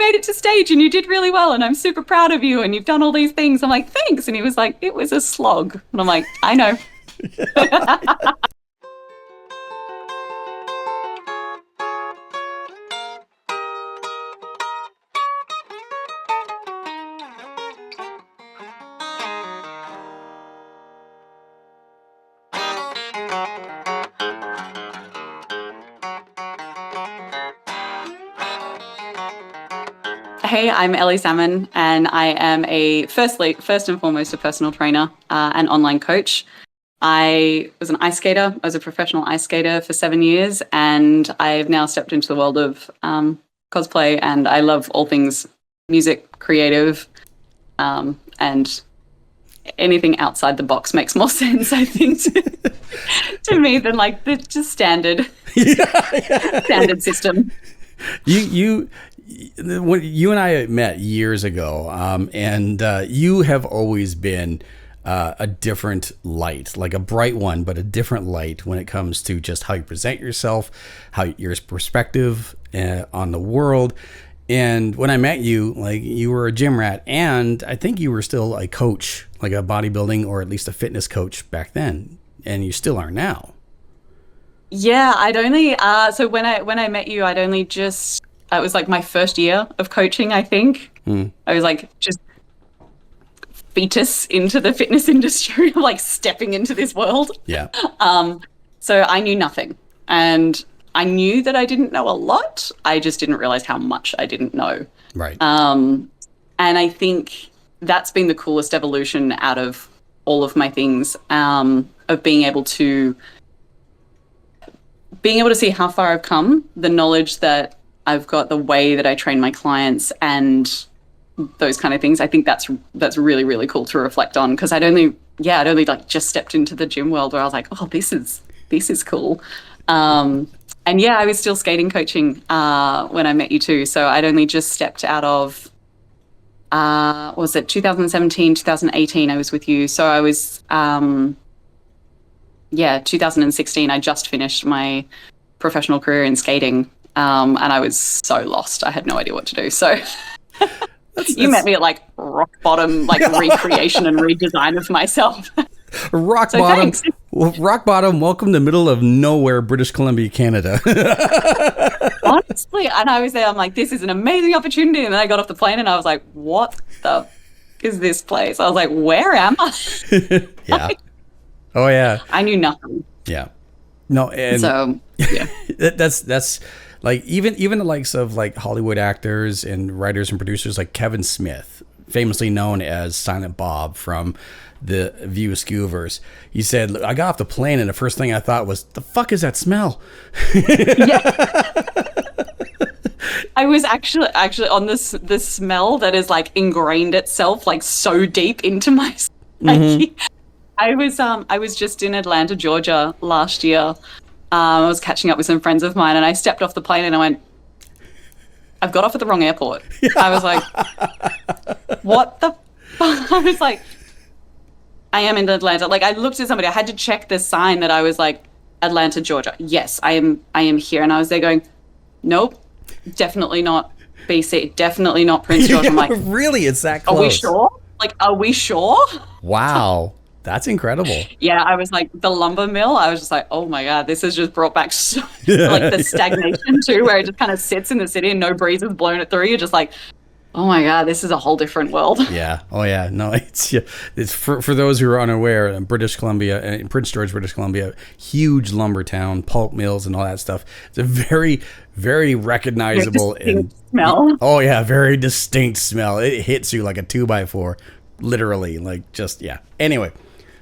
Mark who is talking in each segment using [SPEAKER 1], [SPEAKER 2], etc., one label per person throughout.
[SPEAKER 1] made it to stage and you did really well and I'm super proud of you and you've done all these things. I'm like, thanks. And he was like, it was a slog. And I'm like, I know. Hey, I'm Ellie Salmon, and I am first and foremost, a personal trainer and online coach. I was an ice skater. I was a professional ice skater for 7 years, and I've now stepped into the world of cosplay, and I love all things music, creative, and anything outside the box makes more sense, I think, to me than like the just standard standard system.
[SPEAKER 2] When you and I met years ago, and you have always been a different light, like a bright one, but a different light when it comes to just how you present yourself, how your perspective on the world. And when I met you, like you were a gym rat, and I think you were still a coach, like a bodybuilding or at least a fitness coach back then, and you still are now.
[SPEAKER 1] Yeah, I'd only so when I met you, I'd only just it was like my first year of coaching, I think. I was like just fetus into the fitness industry, like stepping into this world.
[SPEAKER 2] Yeah.
[SPEAKER 1] So I knew nothing, and I knew that I didn't know a lot. I just didn't realize how much I didn't know.
[SPEAKER 2] Right.
[SPEAKER 1] And I think that's been the coolest evolution out of all of my things, of being able to see how far I've come, the knowledge that I've got, the way that I train my clients, and those kind of things. I think that's really, really cool to reflect on, because I'd only like just stepped into the gym world where I was like, oh, this is cool. And yeah, I was still skating coaching when I met you too. So I'd only just stepped out of, was it 2017, 2018 I was with you. So I was, 2016, I just finished my professional career in skating. And I was so lost. I had no idea what to do. So you met me at like rock bottom, like recreation and redesign of myself.
[SPEAKER 2] Rock bottom. Well, rock bottom. Welcome to middle of nowhere, British Columbia, Canada.
[SPEAKER 1] Honestly, and I was there. I'm like, this is an amazing opportunity. And then I got off the plane and I was like, what the is this place? I was like, where am I?
[SPEAKER 2] Yeah. Oh yeah.
[SPEAKER 1] I knew nothing.
[SPEAKER 2] Yeah. No. And
[SPEAKER 1] so yeah,
[SPEAKER 2] that's like even the likes of like Hollywood actors and writers and producers like Kevin Smith, famously known as Silent Bob from the View Askew-verse. He said, I got off the plane and the first thing I thought was, the fuck is that smell?
[SPEAKER 1] Yeah. I was actually on this smell that is like ingrained itself like so deep into my psyche. I was just in Atlanta, Georgia last year. I was catching up with some friends of mine, and I stepped off the plane and I went, I've got off at the wrong airport. Yeah. I was like, what the fuck? I was like, I am in Atlanta. Like, I looked at somebody, I had to check this sign that I was like, Atlanta, Georgia. Yes, I am here. And I was there going, nope, definitely not BC, definitely not Prince George. I'm like,
[SPEAKER 2] really? It's that close?
[SPEAKER 1] Are we sure? Like, are we sure?
[SPEAKER 2] Wow. That's incredible.
[SPEAKER 1] Yeah, I was like, the lumber mill, I was just like, oh my God, this has just brought back like the stagnation too, where it just kind of sits in the city and no breeze has blown it through. You're just like, oh my God, this is a whole different world.
[SPEAKER 2] Yeah. Oh yeah. No, it's for those who are unaware, British Columbia, Prince George, British Columbia, huge lumber town, pulp mills and all that stuff. It's a very, very recognizable
[SPEAKER 1] smell.
[SPEAKER 2] Oh yeah, very distinct smell. It hits you like a 2x4, literally, like just, yeah. Anyway.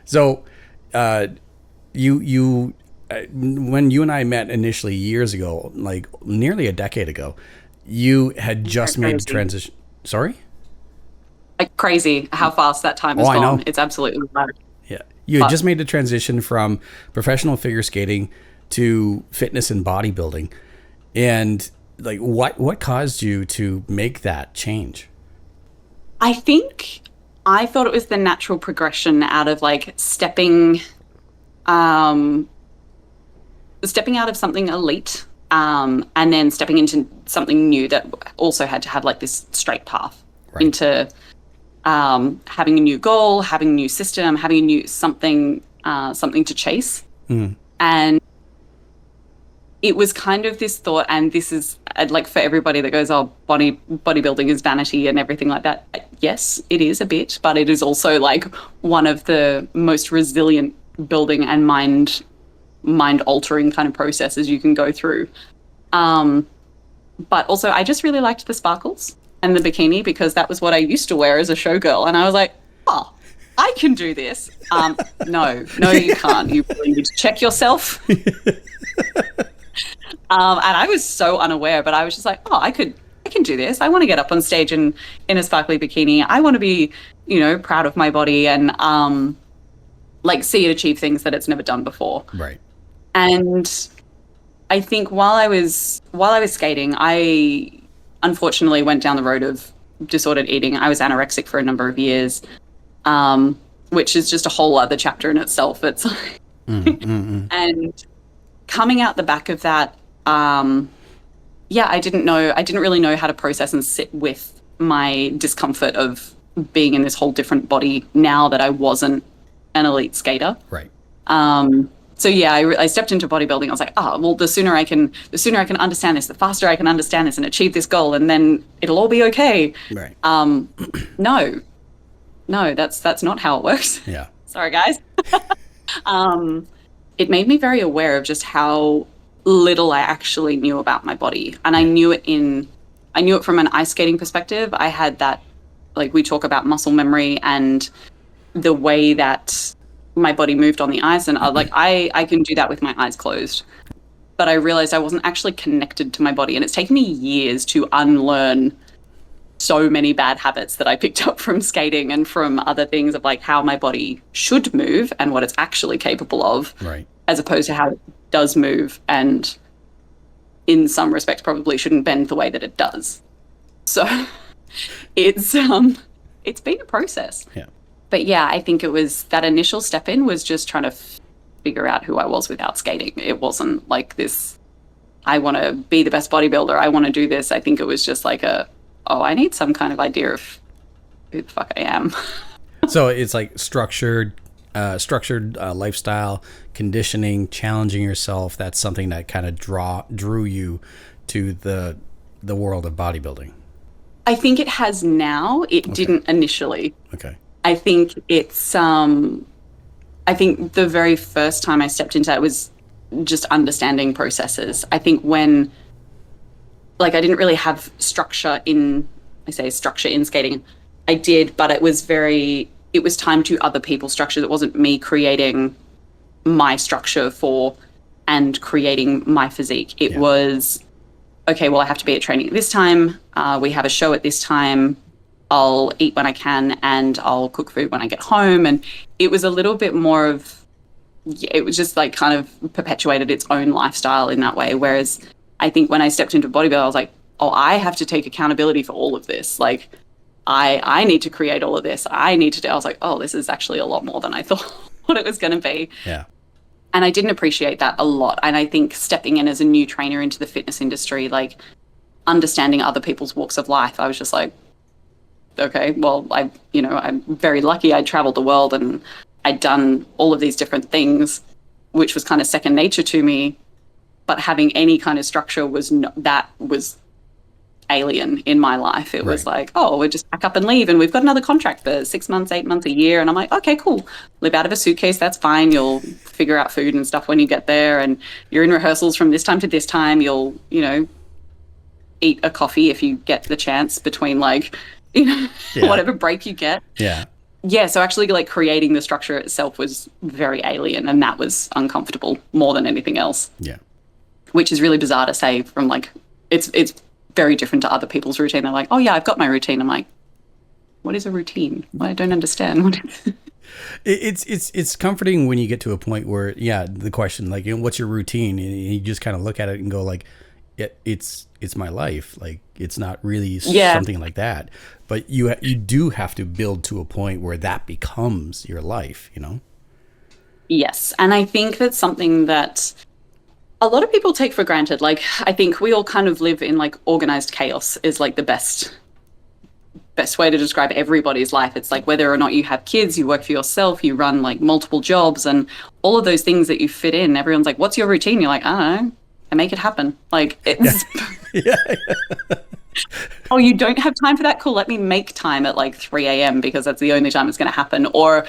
[SPEAKER 2] So, when you and I met initially years ago, like nearly a decade ago, you had just made the transition. Sorry?
[SPEAKER 1] Like crazy how fast that time has gone. I know. It's absolutely mad.
[SPEAKER 2] Yeah. You had just made the transition from professional figure skating to fitness and bodybuilding. And like what caused you to make that change?
[SPEAKER 1] I think I thought it was the natural progression out of like stepping out of something elite and then stepping into something new that also had to have like this straight path into having a new goal, having a new system, having a new something to chase. And it was kind of this thought, and this is like for everybody that goes, oh, bodybuilding is vanity and everything like that. Yes, it is a bit, but it is also like one of the most resilient building and mind altering kind of processes you can go through. But also I just really liked the sparkles and the bikini because that was what I used to wear as a showgirl. And I was like, oh, I can do this. No, you can't. You really need to check yourself. And I was so unaware, but I was just like, oh, I can do this. I want to get up on stage in a sparkly bikini. I want to be, proud of my body and like see it achieve things that it's never done before.
[SPEAKER 2] Right.
[SPEAKER 1] And I think while I was skating, I unfortunately went down the road of disordered eating. I was anorexic for a number of years, which is just a whole other chapter in itself. It's like, and coming out the back of that, I didn't really know how to process and sit with my discomfort of being in this whole different body now that I wasn't an elite skater.
[SPEAKER 2] Right.
[SPEAKER 1] So yeah, I stepped into bodybuilding. I was like, well, the sooner I can understand this, the faster I can understand this and achieve this goal, and then it'll all be okay.
[SPEAKER 2] Right.
[SPEAKER 1] No, that's not how it works.
[SPEAKER 2] Yeah.
[SPEAKER 1] Sorry, guys. It made me very aware of just how little I actually knew about my body, and I knew it from an ice skating perspective. I had that, like we talk about muscle memory and the way that my body moved on the ice, and I can do that with my eyes closed. But I realized I wasn't actually connected to my body, and it's taken me years to unlearn so many bad habits that I picked up from skating and from other things of like how my body should move and what it's actually capable of,
[SPEAKER 2] right,
[SPEAKER 1] as opposed to how it does move and in some respects probably shouldn't bend the way that it does. So it's been a process.
[SPEAKER 2] Yeah.
[SPEAKER 1] But yeah, I think it was that initial step in was just trying to figure out who I was without skating. It wasn't like this, I want to be the best bodybuilder, I want to do this. I think it was just like I need some kind of idea of who the fuck I am.
[SPEAKER 2] So it's like structured lifestyle, conditioning, challenging yourself. That's something that kind of drew you to the world of bodybuilding.
[SPEAKER 1] I think it has now. It didn't initially.
[SPEAKER 2] Okay.
[SPEAKER 1] I think it's I think the very first time I stepped into it was just understanding processes. I think when I didn't really have structure in skating. I did, but it was time to other people's structures. It wasn't me creating my structure and creating my physique. It was, okay, well, I have to be at training at this time. We have a show at this time. I'll eat when I can and I'll cook food when I get home. And it was a little bit more of, it was just like kind of perpetuated its own lifestyle in that way. Whereas I think when I stepped into bodybuilding, I was like, oh, I have to take accountability for all of this. Like, I need to create all of this. I was like, oh, this is actually a lot more than I thought what it was going to be.
[SPEAKER 2] Yeah.
[SPEAKER 1] And I didn't appreciate that a lot. And I think stepping in as a new trainer into the fitness industry, like understanding other people's walks of life, I was just like, okay, well, I'm very lucky. I traveled the world and I'd done all of these different things, which was kind of second nature to me. But having any kind of structure was alien in my life. It was like, oh, we'll just pack up and leave, and we've got another contract for 6 months, 8 months, a year. And I'm like, okay, cool. Live out of a suitcase, that's fine. You'll figure out food and stuff when you get there, and you're in rehearsals from this time to this time. You'll, eat a coffee if you get the chance between whatever break you get.
[SPEAKER 2] Yeah.
[SPEAKER 1] Yeah, so actually creating the structure itself was very alien, and that was uncomfortable more than anything else.
[SPEAKER 2] Yeah. Which
[SPEAKER 1] is really bizarre to say from it's very different to other people's routine. They're like, oh yeah, I've got my routine. I'm like, what is a routine? I don't understand.
[SPEAKER 2] It's comforting when you get to a point where, the question, what's your routine? And you just kind of look at it and go like, it's my life. Like, it's not really something like that, but you do have to build to a point where that becomes your life,
[SPEAKER 1] Yes. And I think that's something that a lot of people take for granted. Like, I think we all kind of live in like organized chaos is like the best way to describe everybody's life. It's like whether or not you have kids, you work for yourself, you run like multiple jobs and all of those things that you fit in. Everyone's like, what's your routine? You're like, I don't know. I make it happen. Like it's
[SPEAKER 2] Yeah.
[SPEAKER 1] oh, you don't have time for that? Cool. Let me make time at like 3 a.m. because that's the only time it's going to happen, or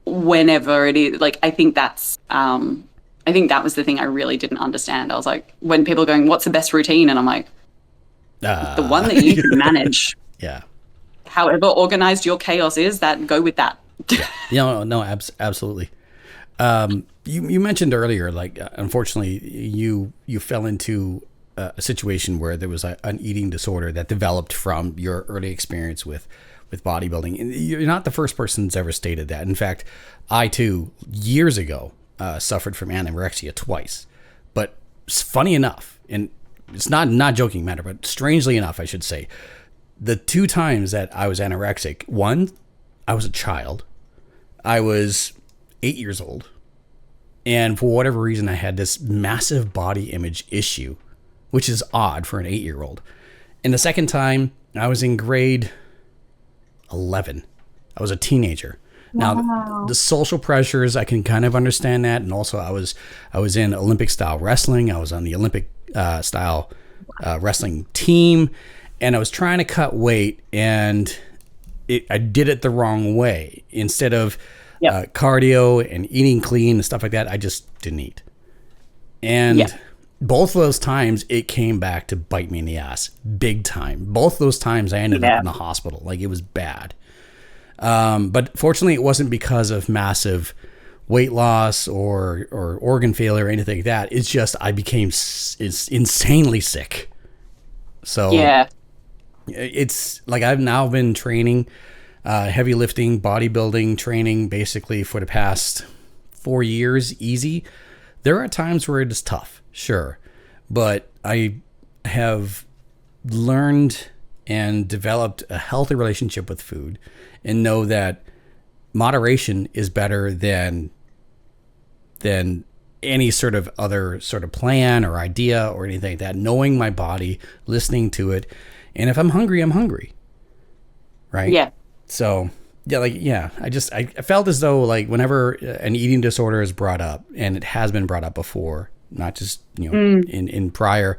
[SPEAKER 1] whenever it is. Like, I think that was the thing I really didn't understand. I was like, when people are going, what's the best routine? And I'm like, the one that you can manage.
[SPEAKER 2] Yeah.
[SPEAKER 1] However organized your chaos is, that go with that.
[SPEAKER 2] No, absolutely. You mentioned earlier, like, unfortunately, you fell into a situation where there was an eating disorder that developed from your early experience with bodybuilding. And you're not the first person that's ever stated that. In fact, I too, years ago, suffered from anorexia twice. But funny enough, and it's not joking matter, but strangely enough, I should say, the 2 times that I was anorexic, one, I was a child. I was 8 years old. And for whatever reason, I had this massive body image issue, which is odd for an 8-year-old. And the second time, I was in grade 11. I was a teenager.
[SPEAKER 1] Wow.
[SPEAKER 2] Now, the social pressures, I can kind of understand that. And also, I was in Olympic style wrestling. I was on the Olympic style wrestling team. And I was trying to cut weight, and I did it the wrong way. Instead of cardio and eating clean and stuff like that, I just didn't eat. And both of those times, it came back to bite me in the ass, big time. Both those times, I ended up in the hospital. Like, it was bad. But fortunately, it wasn't because of massive weight loss or organ failure or anything like that. It's just I became insanely sick. So it's like I've now been training heavy lifting, bodybuilding training basically for the past 4 years, easy. There are times where it is tough, sure, but I have learned and developed a healthy relationship with food and know that moderation is better than any sort of other sort of plan or idea or anything like that. Knowing my body, listening to it, and if I'm hungry, I'm hungry. Right?
[SPEAKER 1] Yeah.
[SPEAKER 2] So, I felt as though, like, whenever an eating disorder is brought up, and it has been brought up before, not just, in prior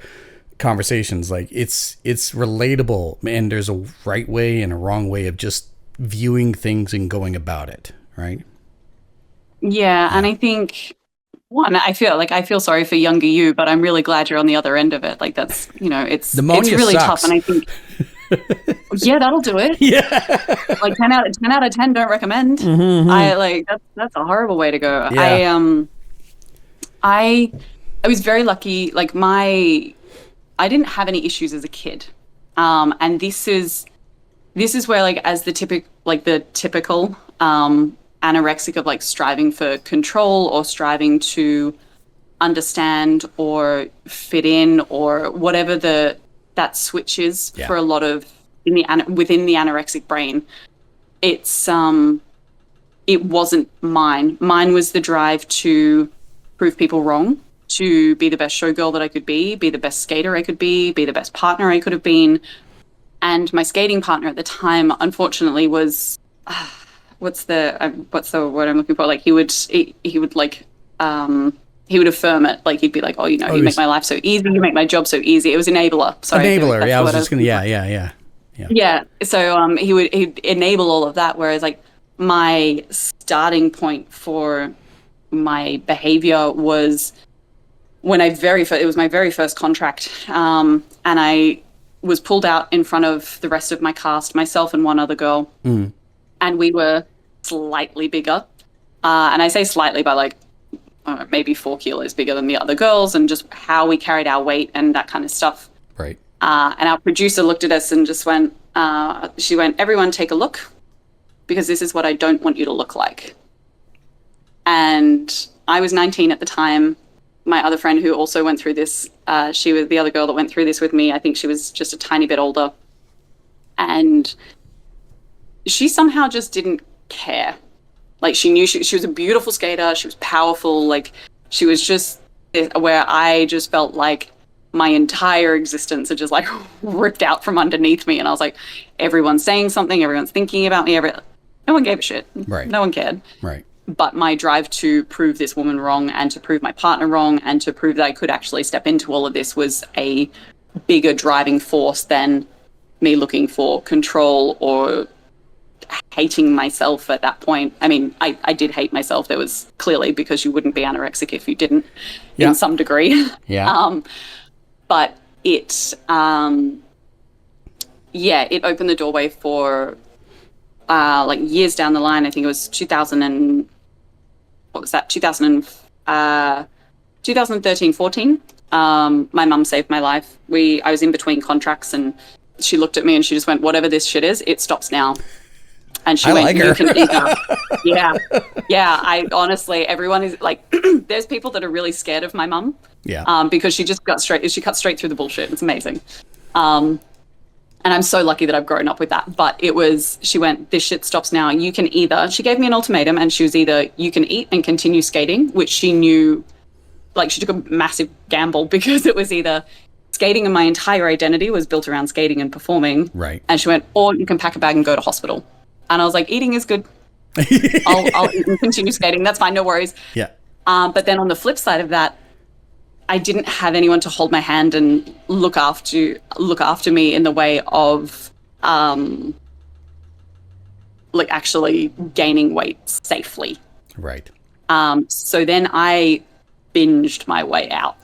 [SPEAKER 2] conversations, like, it's relatable, and there's a right way and a wrong way of just viewing things and going about it. Right?
[SPEAKER 1] Yeah. And I think, I feel sorry for younger you, but I'm really glad you're on the other end of it. Like, that's, it's really
[SPEAKER 2] sucks.
[SPEAKER 1] tough. And I think, yeah, that'll do it.
[SPEAKER 2] Yeah.
[SPEAKER 1] Like 10 out of 10 don't recommend.
[SPEAKER 2] Mm-hmm.
[SPEAKER 1] That's a horrible way to go.
[SPEAKER 2] Yeah.
[SPEAKER 1] I was very lucky. Like, I didn't have any issues as a kid. And this is where, like, as the typical anorexic of, like, striving for control or striving to understand or fit in or whatever that switch is for a lot of within the anorexic brain. It's it wasn't mine. Mine was the drive to prove people wrong, to be the best showgirl that I could be the best skater I could be the best partner I could have been. And my skating partner at the time, unfortunately, was what's the word I'm looking for? Like, he would affirm it. Like, he'd be like, you make my life so easy, you make my job so easy. It was enabler. Sorry.
[SPEAKER 2] Enabler. Yeah, I was just going to,
[SPEAKER 1] Yeah. So he'd enable all of that. Whereas, like, my starting point for my behavior was when it was my very first contract. And I was pulled out in front of the rest of my cast, myself and one other girl. Mm. And we were slightly bigger. And I say slightly by, like, maybe 4 kilos bigger than the other girls, and just how we carried our weight and that kind of stuff.
[SPEAKER 2] Right.
[SPEAKER 1] And our producer looked at us and just went, everyone take a look, because this is what I don't want you to look like. And I was 19 at the time. My other friend who also went through this, she was the other girl that went through this with me. I think she was just a tiny bit older. And she somehow just didn't care. Like, she knew she was a beautiful skater. She was powerful. Like, she was just where I just felt like my entire existence had just like ripped out from underneath me. And I was like, everyone's saying something, everyone's thinking about me, no one gave a shit.
[SPEAKER 2] Right.
[SPEAKER 1] No one cared.
[SPEAKER 2] Right.
[SPEAKER 1] But my drive to prove this woman wrong and to prove my partner wrong and to prove that I could actually step into all of this was a bigger driving force than me looking for control or hating myself at that point. I mean, I did hate myself. There was clearly, because you wouldn't be anorexic if you didn't, in some degree.
[SPEAKER 2] Yeah.
[SPEAKER 1] But it opened the doorway for like years down the line. I think it was 2013, 14. My mum saved my life. I was in between contracts and she looked at me and she just went, whatever this shit is, it stops now. And she went, you can either. Yeah. I honestly, everyone is like, there's people that are really scared of my mum.
[SPEAKER 2] Yeah.
[SPEAKER 1] Because she cut straight through the bullshit. It's amazing. And I'm so lucky that I've grown up with that. But she went, this shit stops now. You can either, she gave me an ultimatum and she was either, you can eat and continue skating, which she knew, like she took a massive gamble because it was either skating and my entire identity was built around skating and performing.
[SPEAKER 2] Right.
[SPEAKER 1] And she went, or you can pack a bag and go to hospital. And I was like, eating is good. I'll eat and continue skating. That's fine. No worries.
[SPEAKER 2] Yeah.
[SPEAKER 1] But then on the flip side of that, I didn't have anyone to hold my hand and look after me in the way of like actually gaining weight safely.
[SPEAKER 2] Right.
[SPEAKER 1] So then I binged my way out.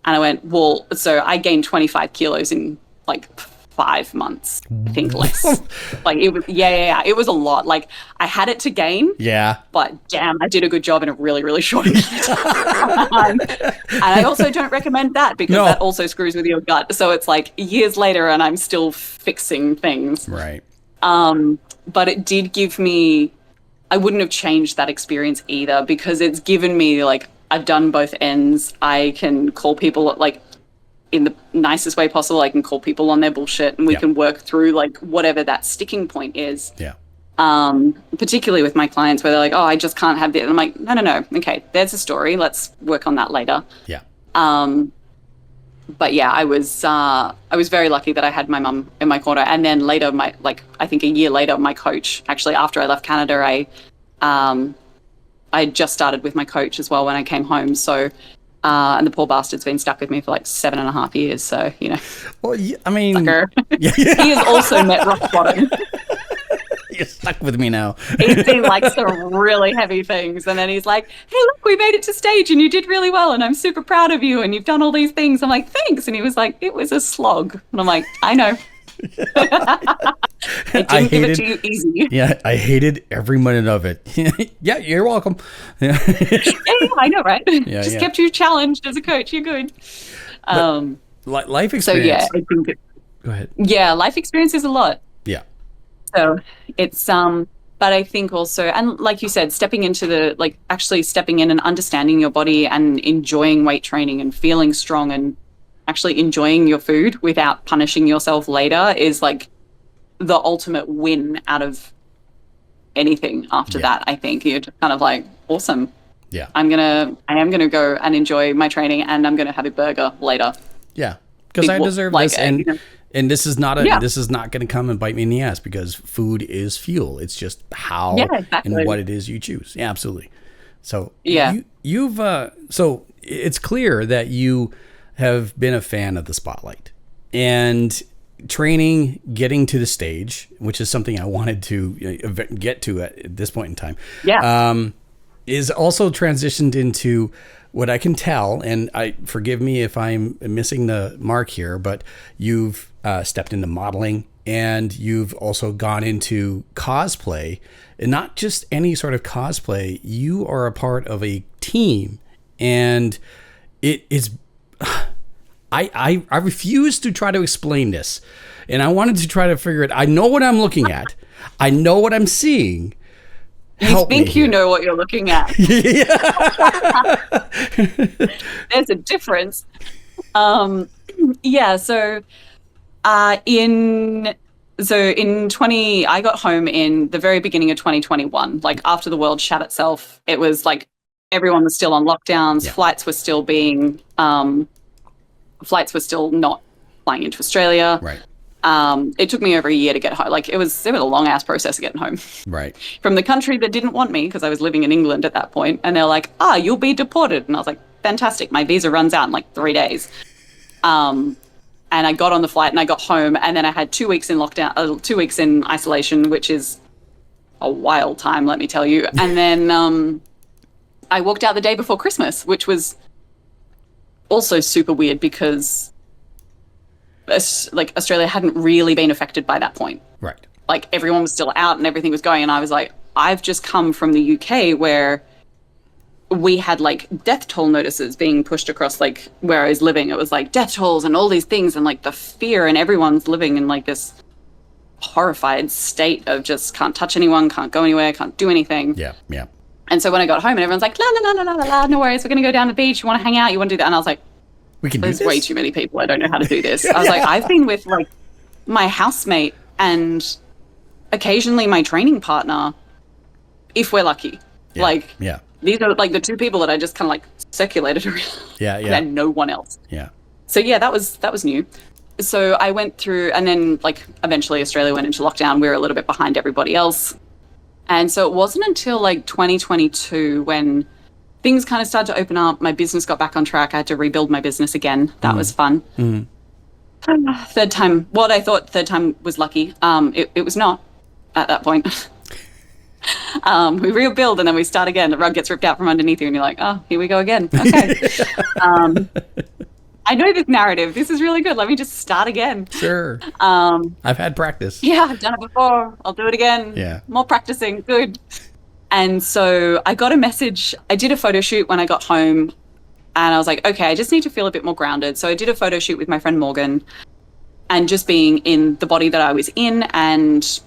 [SPEAKER 1] And I went, well, so I gained 25 kilos in like 5 months, I think less. Like it was, it was a lot. Like I had it to gain.
[SPEAKER 2] Yeah.
[SPEAKER 1] But damn, I did a good job in a really, really short amount of time. And I also don't recommend that because that also screws with your gut. So it's like years later and I'm still fixing things.
[SPEAKER 2] Right.
[SPEAKER 1] But it did give me, I wouldn't have changed that experience either because it's given me like, I've done both ends. I can call people like in the nicest way possible. I can call people on their bullshit and we can work through like whatever that sticking point is.
[SPEAKER 2] Yeah.
[SPEAKER 1] Particularly with my clients where they're like, oh, I just can't have this. And I'm like, no. Okay, there's a story. Let's work on that later.
[SPEAKER 2] Yeah.
[SPEAKER 1] But yeah, I was very lucky that I had my mum in my corner. And then later, I think a year later, my coach, actually after I left Canada, I just started with my coach as well when I came home. So, and the poor bastard's been stuck with me for like 7.5 years. So, you know.
[SPEAKER 2] Well, I mean,
[SPEAKER 1] he has also met rock bottom.
[SPEAKER 2] You're stuck with me now.
[SPEAKER 1] He's seen like some really heavy things. And then he's like, hey, look, we made it to stage and you did really well. And I'm super proud of you. And you've done all these things. I'm like, thanks. And he was like, it was a slog. And I'm like, I know. I give it to you easy.
[SPEAKER 2] Yeah, I hated every minute of it. Yeah, you're welcome. Yeah,
[SPEAKER 1] I know, right? Just kept you challenged as a coach. You're good.
[SPEAKER 2] Life experience.
[SPEAKER 1] So yeah, I think
[SPEAKER 2] go ahead.
[SPEAKER 1] Yeah, life experience is a lot.
[SPEAKER 2] Yeah.
[SPEAKER 1] So it's but I think also, and like you said, stepping into actually stepping in and understanding your body and enjoying weight training and feeling strong and actually enjoying your food without punishing yourself later is like the ultimate win out of anything after that. I think you're just kind of like, awesome.
[SPEAKER 2] Yeah.
[SPEAKER 1] I am going to go and enjoy my training and I'm going to have a burger later.
[SPEAKER 2] Yeah. Because I deserve this. And this is not going to come and bite me in the ass because food is fuel. It's just how and what it is you choose. Yeah, absolutely. So you've so it's clear that you have been a fan of the spotlight and training, getting to the stage, which is something I wanted to get to at this point in time. Yeah. Is also transitioned into what I can tell, and forgive me if I'm missing the mark here, but you've stepped into modeling and you've also gone into cosplay, and not just any sort of cosplay. You are a part of a team, and it is. I refuse to try to explain this, and I wanted to try to figure it. I know what I'm looking at. I know what I'm seeing.
[SPEAKER 1] You think you know what you're looking at. There's a difference. So I got home in the very beginning of 2021, like after the world shut itself. It was like everyone was still on lockdowns.
[SPEAKER 2] Yeah.
[SPEAKER 1] Flights were still not flying into Australia.
[SPEAKER 2] Right.
[SPEAKER 1] It took me over a year to get home. Like it was a long ass process of getting home
[SPEAKER 2] Right.
[SPEAKER 1] from the country that didn't want me because I was living in England at that point. And they're like, you'll be deported. And I was like, fantastic. My visa runs out in like 3 days. And I got on the flight and I got home, and then I had 2 weeks in lockdown, 2 weeks in isolation, which is a wild time, let me tell you. And then I walked out the day before Christmas, which was also super weird because like Australia hadn't really been affected by that point.
[SPEAKER 2] Right.
[SPEAKER 1] Like everyone was still out and everything was going, and I was like, I've just come from the UK where we had like death toll notices being pushed across like where I was living. It was like death tolls and all these things and like the fear, and everyone's living in like this horrified state of just can't touch anyone, can't go anywhere, can't do anything.
[SPEAKER 2] Yeah. Yeah.
[SPEAKER 1] And so when I got home and everyone's like, la la la la la la, no worries, we're gonna go down the beach, you want to hang out, you want to do that? And I was like,
[SPEAKER 2] We can do
[SPEAKER 1] there's
[SPEAKER 2] this.
[SPEAKER 1] way too many people, I don't know how to do this. I was like, I've been with like my housemate and occasionally my training partner, if we're lucky.
[SPEAKER 2] Yeah.
[SPEAKER 1] Like,
[SPEAKER 2] Yeah.
[SPEAKER 1] these are like the two people that I just kind of like circulated around.
[SPEAKER 2] Yeah. Yeah.
[SPEAKER 1] And no one else.
[SPEAKER 2] Yeah.
[SPEAKER 1] So yeah, that was new. So I went through, and then like eventually Australia went into lockdown. We were a little bit behind everybody else. And so it wasn't until like 2022 when things kind of started to open up. My business got back on track. I had to rebuild my business again. That was fun. Third time, what I thought third time was lucky. It was not at that point. We rebuild and then we start again. The rug gets ripped out from underneath you and you're like, oh, here we go again. Okay. I know this narrative. This is really good. Let me just start again.
[SPEAKER 2] Sure. I've had practice.
[SPEAKER 1] Yeah, I've done it before. I'll do it again.
[SPEAKER 2] Yeah.
[SPEAKER 1] More practicing. Good. And so I got a message. I did a photo shoot when I got home and I was like, okay, I just need to feel a bit more grounded. So I did a photo shoot with my friend Morgan, and just being in the body that I was in and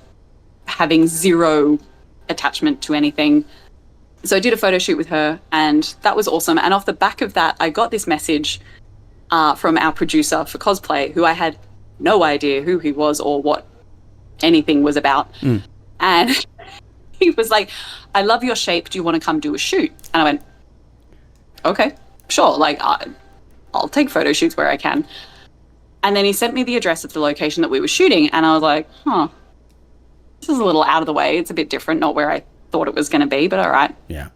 [SPEAKER 1] having zero attachment to anything. So I did a photo shoot with her and that was awesome. And off the back of that, I got this message from our producer for cosplay, who I had no idea who he was or what anything was about. And he was like, I love your shape. Do you want to come do a shoot? And I went, okay, sure. Like, I'll take photo shoots where I can. And then he sent me the address of the location that we were shooting. And I was like, this is a little out of the way. It's a bit different, not where I thought it was going to be, but all right.
[SPEAKER 2] Yeah.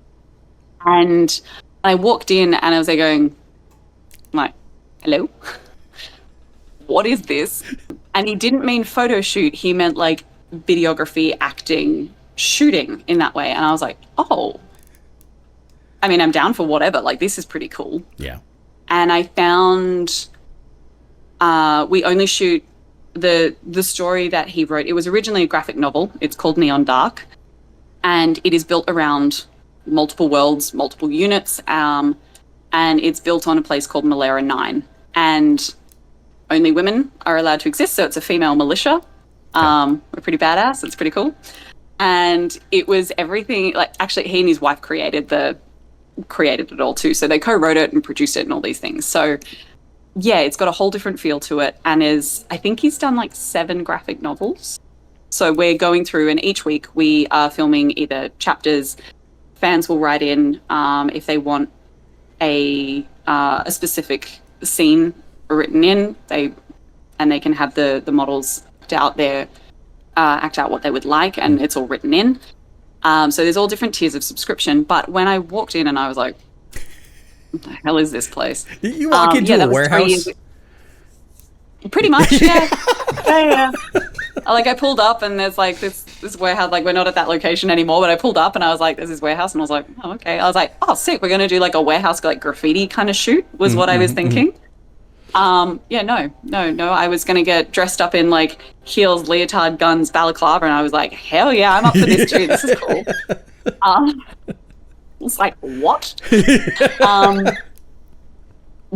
[SPEAKER 1] And I walked in and I was there going, like, hello? What is this? And he didn't mean photo shoot. He meant like videography, acting, shooting in that way. And I was like, oh, I mean, I'm down for whatever. Like, this is pretty cool.
[SPEAKER 2] Yeah.
[SPEAKER 1] And I found we only shoot the story that he wrote. It was originally a graphic novel. It's called Neon Dark. And it is built around multiple worlds, multiple units. And it's built on a place called Malera 9. And only women are allowed to exist. So it's a female militia. We're pretty badass. It's pretty cool. And it was everything, like, actually he and his wife created it all too. So they co-wrote it and produced it and all these things. So yeah, it's got a whole different feel to it. And I think he's done like 7 graphic novels. So we're going through, and each week we are filming either chapters. Fans will write in if they want a specific scene written in. They can have the models act out what they would like, and it's all written in. So there's all different tiers of subscription. But when I walked in and I was like, what the hell is this place?
[SPEAKER 2] You walk into a warehouse?
[SPEAKER 1] Pretty much, yeah. Yeah. Like, I pulled up and there's like this warehouse. Like, we're not at that location anymore, but I pulled up and I was like, there's this warehouse, and I was like, oh, okay. I was like, oh, sick. We're going to do like a warehouse, like graffiti kind of shoot was what I was thinking. Yeah, no. I was going to get dressed up in like heels, leotard, guns, balaclava. And I was like, hell yeah, I'm up for this too. This is cool. It's like, what?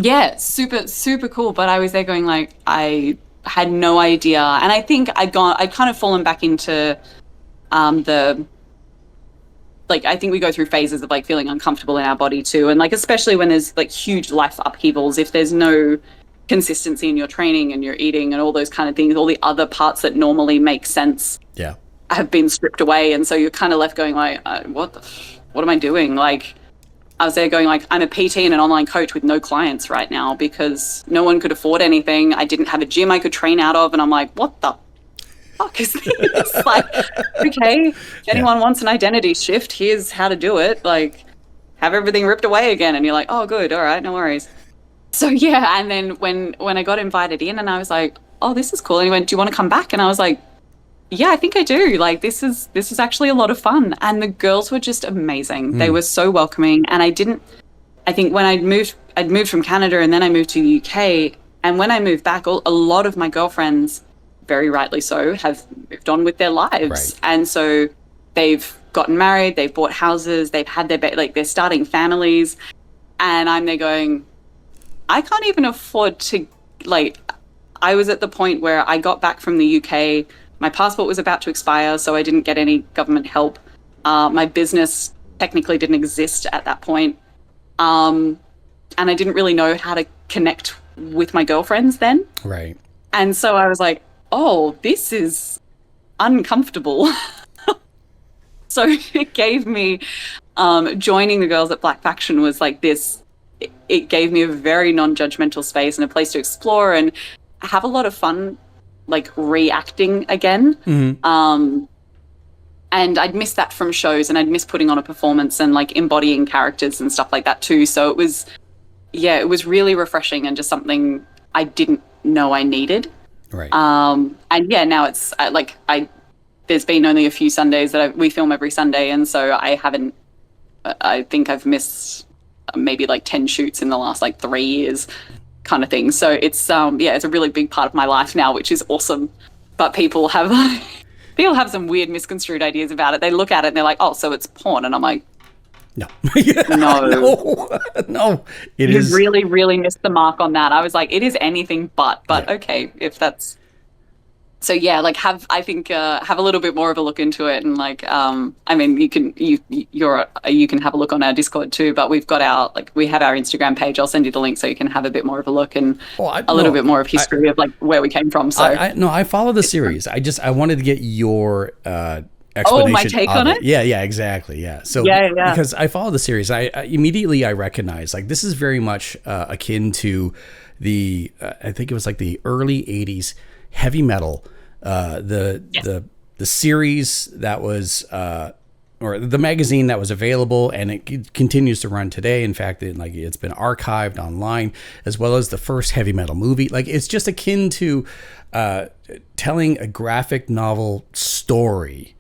[SPEAKER 1] Yeah, super, super cool. But I was there going like, I had no idea. And I think I'd kind of fallen back into I think we go through phases of like feeling uncomfortable in our body too. And like, especially when there's like huge life upheavals, if there's no consistency in your training and your eating and all those kind of things, all the other parts that normally make sense have been stripped away. And so you're kind of left going like, what am I doing? Like, I was there going like, I'm a PT and an online coach with no clients right now because no one could afford anything. I didn't have a gym I could train out of. And I'm like, what the fuck is this? Like, okay, if anyone wants an identity shift, here's how to do it. Like, have everything ripped away again. And you're like, oh, good. All right, no worries. So yeah, and then when I got invited in and I was like, oh, this is cool. And he went, do you want to come back? And I was like, yeah, I think I do. Like, this is actually a lot of fun. And the girls were just amazing. They were so welcoming. And I think when I'd moved from Canada and then I moved to the UK. And when I moved back, a lot of my girlfriends, very rightly so, have moved on with their lives.
[SPEAKER 2] Right.
[SPEAKER 1] And so they've gotten married, they've bought houses, they've had they're starting families. And I'm there going, I can't even afford to, like, I was at the point where I got back from the UK. My passport was about to expire, so I didn't get any government help. My business technically didn't exist at that point. And I didn't really know how to connect with my girlfriends then.
[SPEAKER 2] Right.
[SPEAKER 1] And so I was like, oh, this is uncomfortable. So it gave me, joining the girls at Black Faction was like this, it gave me a very non-judgmental space and a place to explore and have a lot of fun, like reacting again. And I'd miss that from shows and I'd miss putting on a performance and like embodying characters and stuff like that too. So it was really refreshing and just something I didn't know I needed.
[SPEAKER 2] Right.
[SPEAKER 1] And yeah, now it's there's been only a few Sundays that we film every Sunday. And so I think I've missed maybe like 10 shoots in the last like 3 years kind of thing. So it's, it's a really big part of my life now, which is awesome. But people have some weird misconstrued ideas about it. They look at it and they're like, oh, so it's porn. And I'm like,
[SPEAKER 2] no.
[SPEAKER 1] No.
[SPEAKER 2] It
[SPEAKER 1] you
[SPEAKER 2] is
[SPEAKER 1] really, really missed the mark on that. I was like, it is anything but okay, if that's. So yeah, like have a little bit more of a look into it, and like I mean you can have a look on our Discord too, but we have our Instagram page. I'll send you the link so you can have a bit more of a look and a little bit more of history of like where we came from. So
[SPEAKER 2] I follow the series. I wanted to get your explanation.
[SPEAKER 1] Oh, my take on it?
[SPEAKER 2] Yeah, exactly. Yeah. So because I follow the series, I immediately recognize like this is very much akin to the I think it was like the early 80s heavy metal, the series that was or the magazine that was available, and it continues to run today. In fact, it's been archived online, as well as the first heavy metal movie. Like it's just akin to telling a graphic novel story,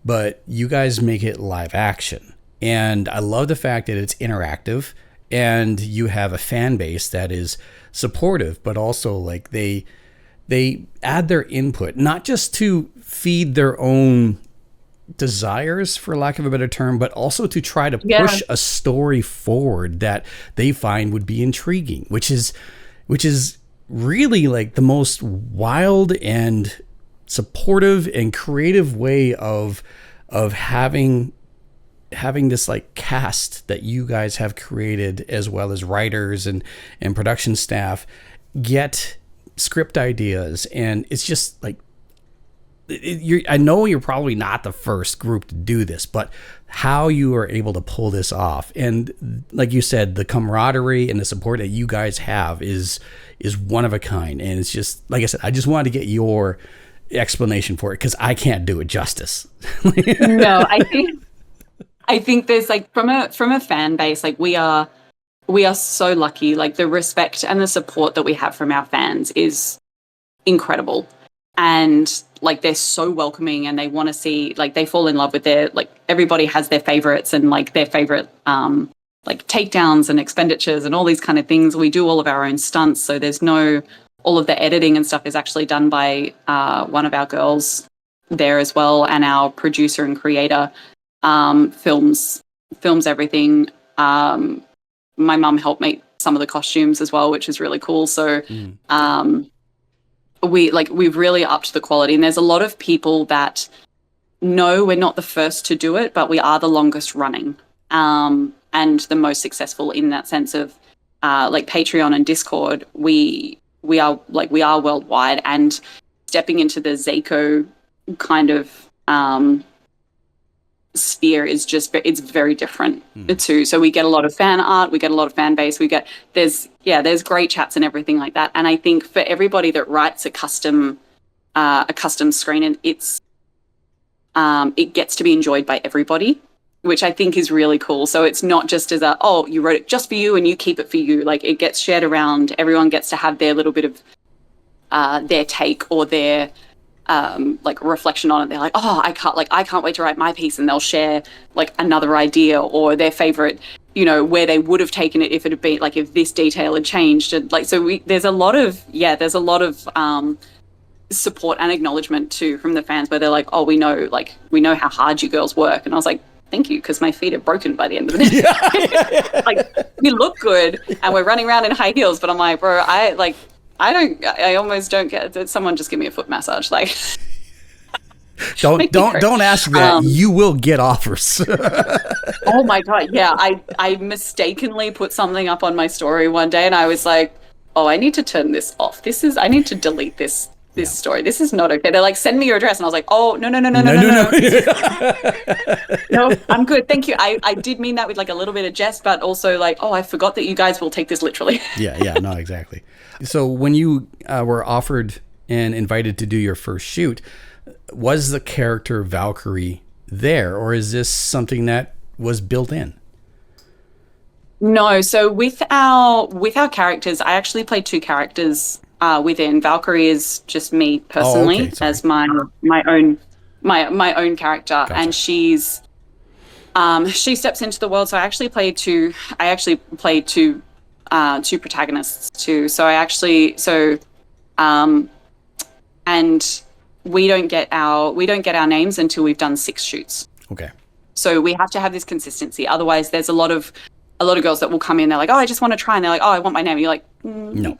[SPEAKER 2] but you guys make it live action. And I love the fact that it's interactive and you have a fan base that is supportive, but also like they add their input, not just to feed their own desires, for lack of a better term, but also to try to push a story forward that they find would be intriguing, which is really like the most wild and supportive and creative way of having this like cast that you guys have created, as well as writers and production staff get script ideas. And it's just like I know you're probably not the first group to do this, but how you are able to pull this off, and like you said, the camaraderie and the support that you guys have is one of a kind. And it's just like I said, I just wanted to get your explanation for it because I can't do it justice.
[SPEAKER 1] No, I think there's like from a fan base, like we are so lucky. Like the respect and the support that we have from our fans is incredible. And like they're so welcoming and they want to see, like they fall in love with everybody has their favorites and like their favorite like takedowns and expenditures and all these kind of things. We do all of our own stunts, so there's all of the editing and stuff is actually done by one of our girls there as well, and our producer and creator films everything. My mum helped make some of the costumes as well, which is really cool. So we've really upped the quality, and there's a lot of people that know we're not the first to do it, but we are the longest running and the most successful in that sense of like Patreon and Discord. We are worldwide, and stepping into the Zaco kind of sphere is just, it's very different too. So we get a lot of fan art, we get a lot of fan base, there's great chats and everything like that. And I think for everybody that writes a custom screen, and it gets to be enjoyed by everybody, which I think is really cool. So it's not just as you wrote it just for you and you keep it for you. Like, it gets shared around. Everyone gets to have their little bit of their take or their like reflection on it. They're like, oh, I can't wait to write my piece, and they'll share like another idea or their favorite, where they would have taken it if it had been like, if this detail had changed. And like, so there's a lot of support and acknowledgement too from the fans, where they're like, oh, we know how hard you girls work. And I was like, thank you, because my feet are broken by the end of the day. Like, we look good and we're running around in high heels, but I'm like, bro, I almost don't get, someone just give me a foot massage. Like,
[SPEAKER 2] don't ask that. You will get offers.
[SPEAKER 1] Oh my God. Yeah. I mistakenly put something up on my story one day, and I was like, oh, I need to turn this off. I need to delete this story. This is not okay. They're like, send me your address. And I was like, oh, no. No, I'm good. Thank you. I did mean that with like a little bit of jest, but also like, oh, I forgot that you guys will take this literally.
[SPEAKER 2] Yeah, no, exactly. So when you were offered and invited to do your first shoot, was the character Valkyrie there, or is this something that was built in?
[SPEAKER 1] No. So with our characters, I actually played two characters within. Valkyrie is just me personally, as my own character. Gotcha. And she steps into the world. So I actually played two protagonists too. And we don't get our names until we've done 6 shoots.
[SPEAKER 2] Okay.
[SPEAKER 1] So we have to have this consistency. Otherwise, there's a lot of girls that will come in. They're like, oh, I just want to try, and they're like, oh, I want my name. And you're like, no.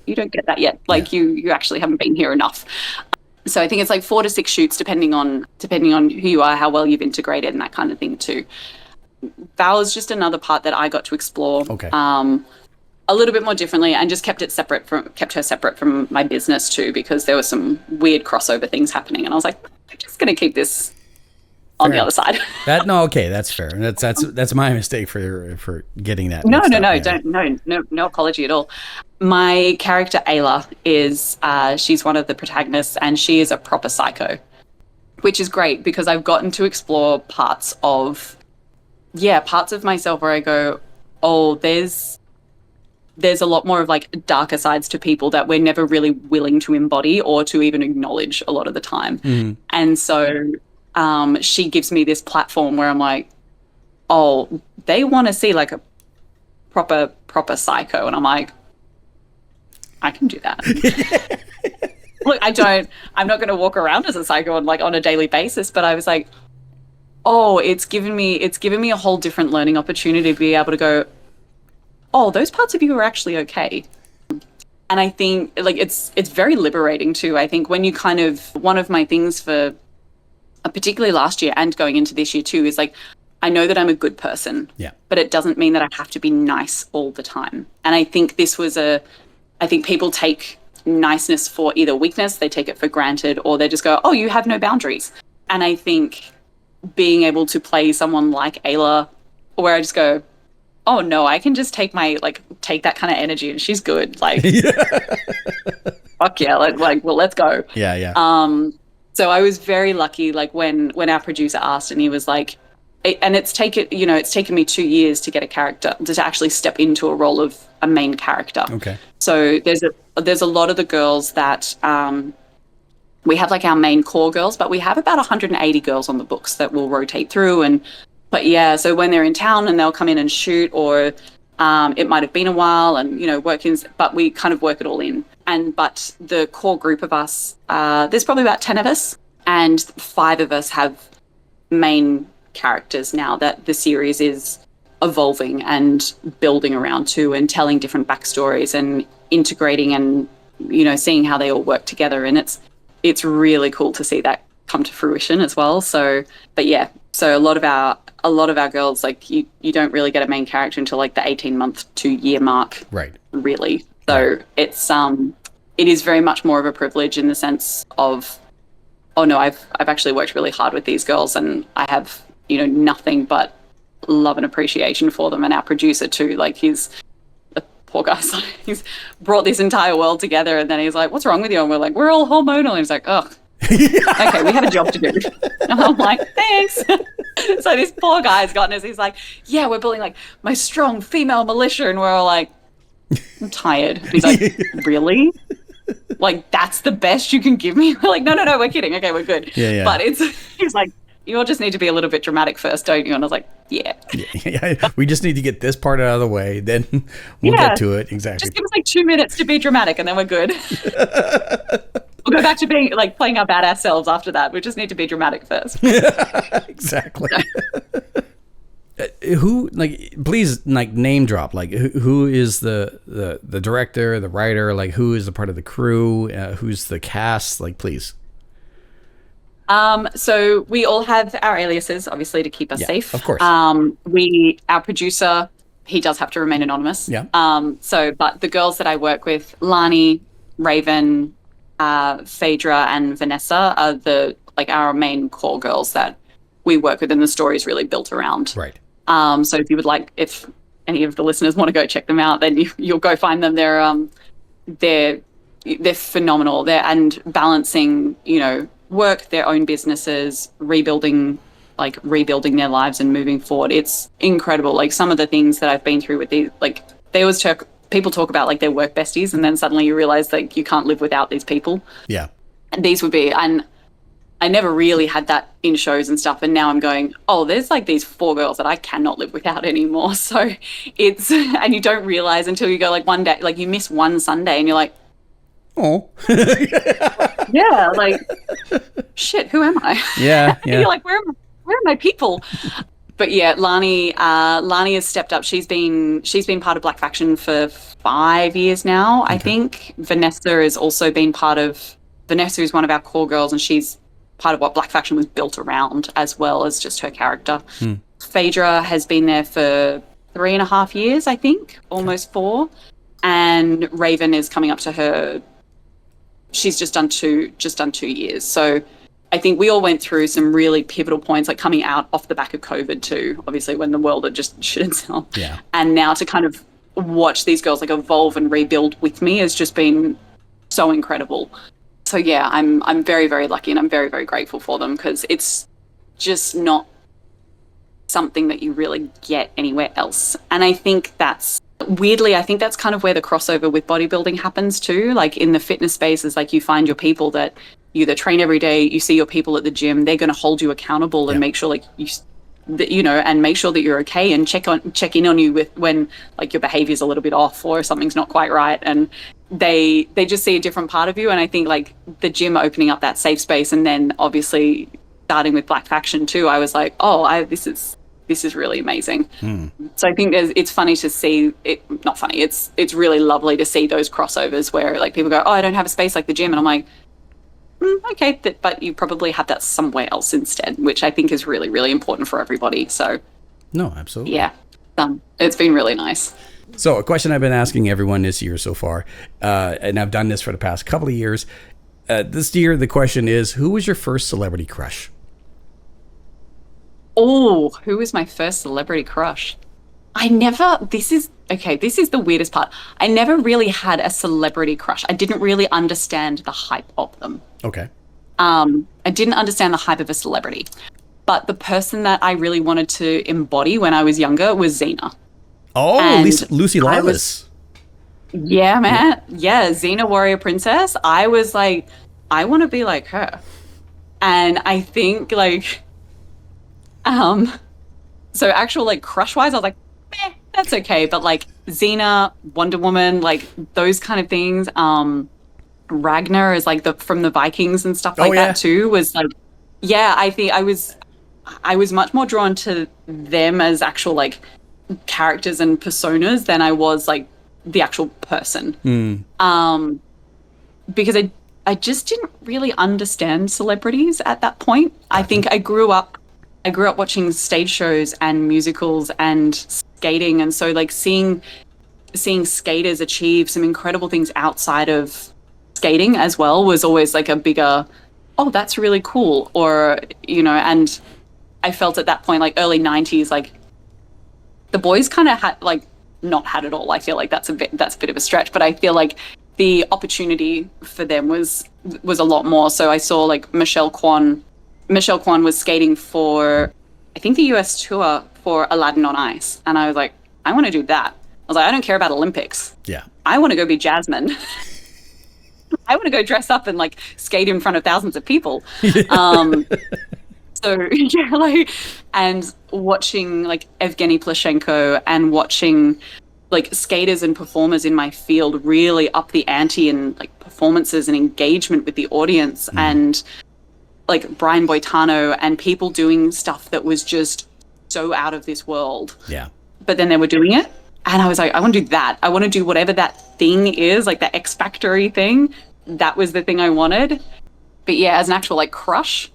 [SPEAKER 1] You don't get that yet. Like, you actually haven't been here enough. So I think it's like 4 to 6 shoots, depending on who you are, how well you've integrated, and that kind of thing too. Val is just another part that I got to explore a little bit more differently, and just kept her separate from my business too, because there were some weird crossover things happening, and I was like, I'm just going to keep this on the other side.
[SPEAKER 2] That's fair. That's my mistake for getting that.
[SPEAKER 1] No apology at all. My character Ayla is she's one of the protagonists, and she is a proper psycho, which is great because I've gotten to explore parts of myself where I go, oh, there's a lot more of like darker sides to people that we're never really willing to embody or to even acknowledge a lot of the time. Mm. And so she gives me this platform where I'm like, oh, they want to see like a proper psycho, and I'm like, I can do that. Look, I'm not going to walk around as a psycho on a daily basis, but I was like, oh, it's given me a whole different learning opportunity to be able to go, oh, those parts of you are actually okay. And I think like it's very liberating too. I think when you one of my things for particularly last year and going into this year too is like, I know that I'm a good person, but it doesn't mean that I have to be nice all the time. And I think I think people take niceness for either weakness, they take it for granted, or they just go, oh, you have no boundaries. And I think being able to play someone like Ayla, where I just go, oh no, I can just take take that kind of energy and she's good. Like, fuck yeah, well, let's go.
[SPEAKER 2] Yeah.
[SPEAKER 1] So I was very lucky, like when our producer asked, and he was like, and it's taken me 2 years to get a character to actually step into a role of a main character. Okay. So there's a lot of the girls that we have like our main core girls, but we have about 180 girls on the books that will rotate through. But yeah, so when they're in town and they'll come in and shoot, or it might have been a while and, but we kind of work it all in. But the core group of us, there's probably about 10 of us, and 5 of us have main characters now that the series is evolving and building around too, and telling different backstories and integrating and, seeing how they all work together. And it's really cool to see that come to fruition as well. So, but yeah, so a lot of our girls, like you don't really get a main character until like the 18-month to year mark. Right. Really. So it is very much more of a privilege in the sense of, oh no, I've actually worked really hard with these girls, and I have, nothing but love and appreciation for them. And our producer too, like the poor guy's like, he's brought this entire world together, and then he's like, what's wrong with you? And we're like, we're all hormonal. And he's like, ugh. Okay, we have a job to do. And I'm like, thanks. So this poor guy's gotten us. He's like, yeah, we're building like my strong female militia. And we're all like, I'm tired. And he's like, really? Like, that's the best you can give me? We're like, no, we're kidding. Okay, we're good.
[SPEAKER 2] Yeah.
[SPEAKER 1] But he's like, you all just need to be a little bit dramatic first, don't you? And I was like, yeah.
[SPEAKER 2] We just need to get this part out of the way, then we'll get to it. Exactly.
[SPEAKER 1] Just give us like 2 minutes to be dramatic, and then we're good. We'll go back to being like playing our badass selves after that. We just need to be dramatic first.
[SPEAKER 2] Exactly. Who, like, please, like, name drop, like, who is the director, the writer, like, who is a part of the crew, who's the cast, like, please.
[SPEAKER 1] So we all have our aliases, obviously, to keep us safe. Of course. Our producer, he does have to remain anonymous.
[SPEAKER 2] Yeah.
[SPEAKER 1] But the girls that I work with, Lani, Raven, Phaedra, and Vanessa are our main core girls that we work with, and the story is really built around.
[SPEAKER 2] Right.
[SPEAKER 1] So if any of the listeners want to go check them out, then you'll go find them. They're phenomenal. And balancing, work, their own businesses, rebuilding their lives and moving forward. It's incredible. Like, some of the things that I've been through with these, like, people talk about like their work besties, and then suddenly you realize like you can't live without these people.
[SPEAKER 2] Yeah.
[SPEAKER 1] And these would be, and I never really had that in shows and stuff. And now I'm going, oh, there's like these 4 girls that I cannot live without anymore. So and you don't realize until you go like one day, like you miss one Sunday and you're like, oh, yeah, like, shit, who am I?
[SPEAKER 2] Yeah.
[SPEAKER 1] You're like, where are my people? But yeah, Lani has stepped up. She's been part of Black Faction for 5 years now, I think. Vanessa has also been Vanessa is one of our core girls, and she's part of what Black Faction was built around, as well as just her character. Phaedra has been there for 3.5 years, I think, almost 4. And Raven is coming up to her. She's just done 2 years. So I think we all went through some really pivotal points, like coming out off the back of COVID too, obviously, when the world had just shit itself.
[SPEAKER 2] Yeah.
[SPEAKER 1] And now to kind of watch these girls like evolve and rebuild with me has just been so incredible. So yeah, I'm very, very lucky, and I'm very, very grateful for them, because it's just not something that you really get anywhere else. And I think that's kind of where the crossover with bodybuilding happens too. Like in the fitness spaces, like you find your people that you either train every day, you see your people at the gym, they're going to hold you accountable and make sure like and make sure that you're okay, and check in on you with when like your behavior's a little bit off or something's not quite right. And they just see a different part of you. And I think like the gym opening up that safe space, and then obviously starting with Black Faction too, I was like, oh, this is really amazing. So I think it's funny to see it. Not funny. It's really lovely to see those crossovers where like people go, oh, I don't have a space like the gym, and I'm like, okay, but you probably have that somewhere else instead, which I think is really, really important for everybody. So
[SPEAKER 2] no, absolutely.
[SPEAKER 1] Yeah, it's been really nice.
[SPEAKER 2] So a question I've been asking everyone this year so far, and I've done this for the past couple of years. This year, the question is, who was your first celebrity crush?
[SPEAKER 1] Oh, who was my first celebrity crush? This is the weirdest part. I never really had a celebrity crush. I didn't really understand the hype of them.
[SPEAKER 2] Okay.
[SPEAKER 1] I didn't understand the hype of a celebrity. But the person that I really wanted to embody when I was younger was Xena.
[SPEAKER 2] Oh, Lucy Lawless.
[SPEAKER 1] Yeah, man. Yeah, Xena Warrior Princess. I was like, I want to be like her. And I think like, so actual like crush wise, I was like, that's okay. But like Xena, Wonder Woman, like those kind of things. Ragnar is like from the Vikings and stuff like that too, was like, yeah, I think I was much more drawn to them as actual like characters and personas than I was like the actual person. Because I just didn't really understand celebrities at that point. I think I grew up watching stage shows and musicals and skating, and so like seeing skaters achieve some incredible things outside of skating as well was always like a bigger, oh, that's really cool. Or, and I felt at that point, like early 90s, like the boys kind of had like not had it all. I feel like that's a bit of a stretch, but I feel like the opportunity for them was a lot more. So I saw like Michelle Kwan was skating for, I think, the US tour for Aladdin on Ice, and I was like, I want to do that. I was like, I don't care about Olympics.
[SPEAKER 2] Yeah.
[SPEAKER 1] I want to go be Jasmine. I want to go dress up and like skate in front of thousands of people. So yeah, like, and watching like Evgeny Plushenko and watching like skaters and performers in my field really up the ante in like performances and engagement with the audience, and like Brian Boitano and people doing stuff that was just so out of this world.
[SPEAKER 2] Yeah.
[SPEAKER 1] But then they were doing it. And I was like, I want to do that. I want to do whatever that thing is, like the X Factor-y thing. That was the thing I wanted. But yeah, as an actual like crush,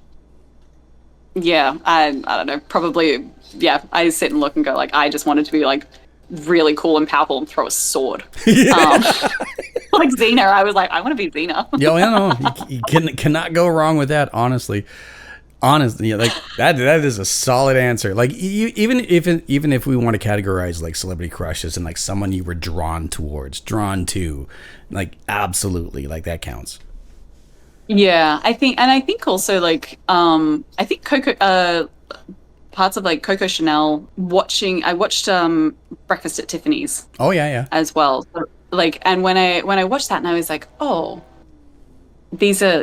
[SPEAKER 1] yeah, I don't know, probably, yeah, I sit and look and go like, I just wanted to be like really cool and powerful and throw a sword. Like Xena, I was like, I want to be Xena.
[SPEAKER 2] Yo, you cannot go wrong with that, honestly. Honestly, like that is a solid answer. Like even if we want to categorize like celebrity crushes and like someone you were drawn to, like absolutely, like that counts.
[SPEAKER 1] Yeah, I think also like I think Coco parts of like Coco Chanel I watched Breakfast at Tiffany's.
[SPEAKER 2] Oh yeah.
[SPEAKER 1] As well. So, like, and when I watched that, and I was like, oh, these are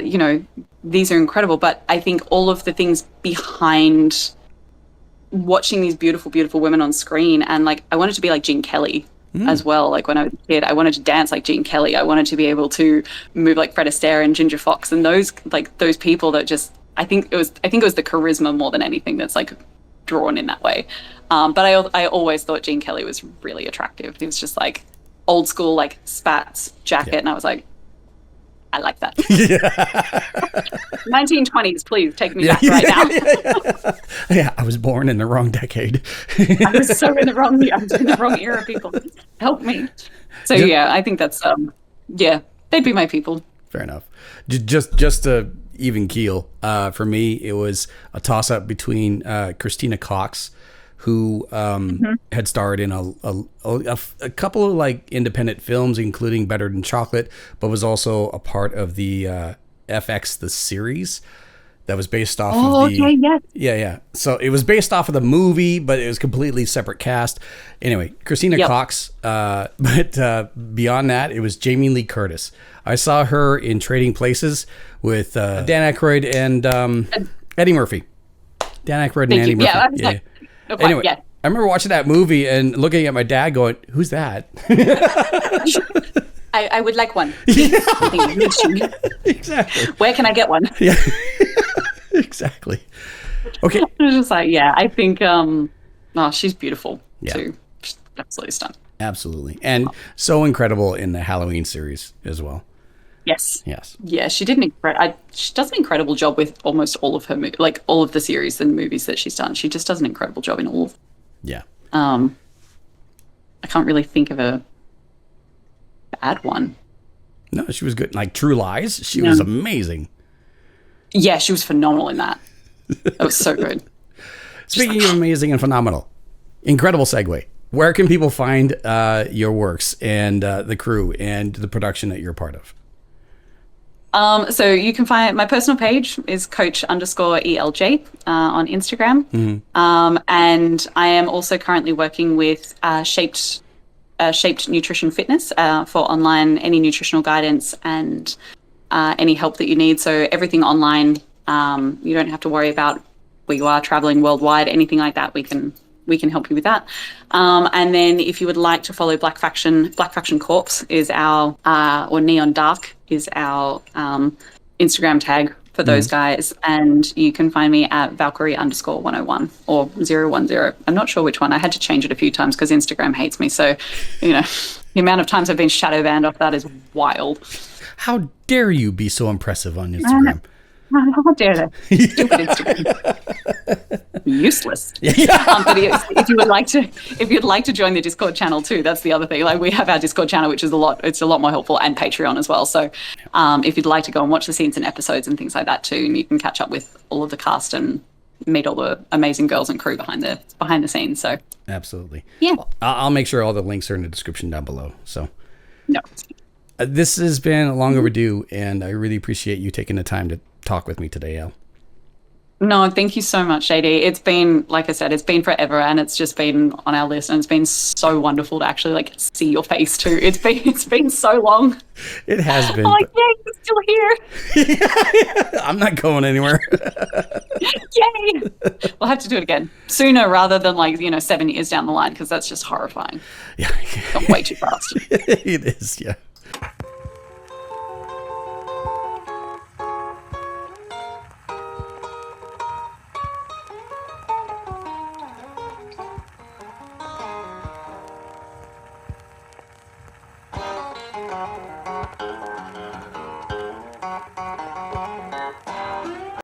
[SPEAKER 1] incredible. But I think all of the things behind watching these beautiful, beautiful women on screen, and like I wanted to be like Gene Kelly as well. Like when I was a kid, I wanted to dance like Gene Kelly. I wanted to be able to move like Fred Astaire and Ginger Fox and those people that just I think it was the charisma more than anything that's like drawn in that way. But I always thought Gene Kelly was really attractive. He was just like old school, like spats jacket, and I was like, I like that. 1920s, please take me back right now.
[SPEAKER 2] Yeah, I was born in the wrong decade.
[SPEAKER 1] I was so in the wrong era, people. Help me. So yeah, I think that's they'd be my people.
[SPEAKER 2] Fair enough. Just to even keel, for me, it was a toss up between Christina Cox, who had starred in a couple of like independent films, including Better Than Chocolate, but was also a part of the FX the series that was based off of the.
[SPEAKER 1] Okay, yes.
[SPEAKER 2] Yeah. So it was based off of the movie, but it was completely separate cast. Anyway, Christina Cox. But beyond that, it was Jamie Lee Curtis. I saw her in Trading Places with Dan Aykroyd and Eddie Murphy. Dan Aykroyd and Eddie Murphy.
[SPEAKER 1] Yeah, I was like, okay,
[SPEAKER 2] anyway, I remember watching that movie and looking at my dad going, who's that?
[SPEAKER 1] I would like one.
[SPEAKER 2] Exactly.
[SPEAKER 1] Where can I get one?
[SPEAKER 2] Yeah. Exactly. Okay.
[SPEAKER 1] I was just like, yeah, I think she's beautiful too. She's absolutely stunning.
[SPEAKER 2] Absolutely. And so incredible in the Halloween series as well.
[SPEAKER 1] Yes. Yeah, she does an incredible job with almost all of her like all of the series and movies that she's done. She just does an incredible job in all of them.
[SPEAKER 2] Yeah.
[SPEAKER 1] I can't really think of a bad one.
[SPEAKER 2] No, she was good. Like True Lies, she was amazing.
[SPEAKER 1] Yeah, she was phenomenal in that. That was so good.
[SPEAKER 2] Speaking of amazing and phenomenal, incredible segue. Where can people find your works and the crew and the production that you're a part of?
[SPEAKER 1] So you can find my personal page is coach_ELJ on Instagram. And I am also currently working with Shaped Nutrition Fitness for any nutritional guidance and any help that you need. So everything online. You don't have to worry about where you are traveling worldwide, anything like that. We can help you with that. And then if you would like to follow Black Faction Corpse is our, or Neon Dark is our Instagram tag for those guys. And you can find me at Valkyrie_101 or 010. I'm not sure which one. I had to change it a few times because Instagram hates me. So, the amount of times I've been shadow banned off that is wild.
[SPEAKER 2] How dare you be so impressive on Instagram?
[SPEAKER 1] How dare they? Stupid Instagram. Useless. But if you'd like to join the Discord channel too, that's the other thing. Like we have our Discord channel, which is a lot more helpful, and Patreon as well. So if you'd like to go and watch the scenes and episodes and things like that too, and you can catch up with all of the cast and meet all the amazing girls and crew behind the scenes. So
[SPEAKER 2] Absolutely.
[SPEAKER 1] yeah,
[SPEAKER 2] I'll make sure all the links are in the description down below. So
[SPEAKER 1] no.
[SPEAKER 2] this has been long overdue, and I really appreciate you taking the time to talk with me today, Elle.
[SPEAKER 1] No, thank you so much, JD. It's been, like I said, it's been forever, and it's just been on our list, and it's been so wonderful to actually like see your face too. It's been so long.
[SPEAKER 2] It has been.
[SPEAKER 1] I'm like, yay, you're still here.
[SPEAKER 2] I'm not going anywhere.
[SPEAKER 1] Yay. We'll have to do it again sooner rather than 7 years down the line, because that's just horrifying.
[SPEAKER 2] Yeah.
[SPEAKER 1] Gone way too fast.
[SPEAKER 2] It is, yeah.